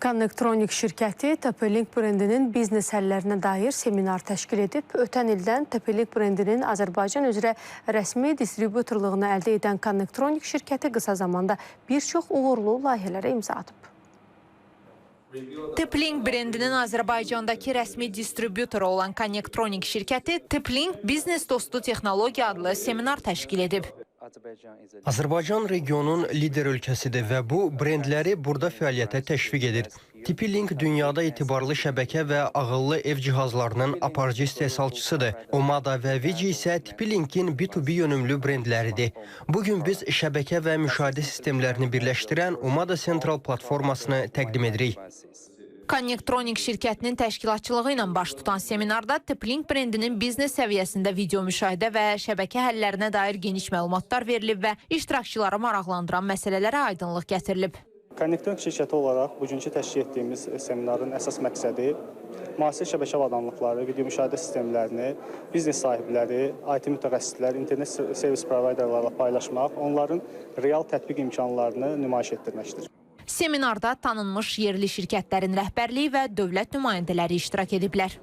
Connectronic şirkəti TP-Link brendinin biznes həllərinə dair seminar təşkil edib. Ötən ildən TP-Link brendinin Azərbaycan üzrə rəsmi distributorluğunu əldə edən Connectronic şirkəti qısa zamanda bir çox uğurlu layihələrə imza atıb. TP-Link brendinin Azərbaycandakı rəsmi distributoru olan Connectronic şirkəti TP-Link Biznes Dostu Texnologiya adlı seminar təşkil edib. Azərbaycan regionun lider ölkəsidir və bu brendləri burada fəaliyyətə təşviq edir. TP-Link dünyada etibarlı şəbəkə və ağıllı ev cihazlarının aparıcı istehsalçısıdır. Omada və Vici isə TP-Linkin B2B yönümlü brendləridir. Bugün biz şəbəkə və müşahidə sistemlərini birləşdirən Omada Central platformasını təqdim edirik. Connectronic şirkətinin təşkilatçılığı ilə baş tutan seminarda TP-Link brendinin biznes səviyyəsində video müşahidə və şəbəkə həllərinə dair geniş məlumatlar verilib və iştirakçıları maraqlandıran məsələlərə aydınlıq gətirilib. Connectronic şirkəti olaraq bugünkü təşkil etdiyimiz seminarın əsas məqsədi müasir şəbəkə avadanlıqları, video müşahidə sistemlərini biznes sahibləri, IT mütəxəssislər, internet servis provayderlərlə paylaşmaq, onların real tətbiq imkanlarını nümayiş etdirməkdir. Seminarda tanınmış yerli şirkətlərin rəhbərliyi və dövlət nümayəndələri iştirak ediblər.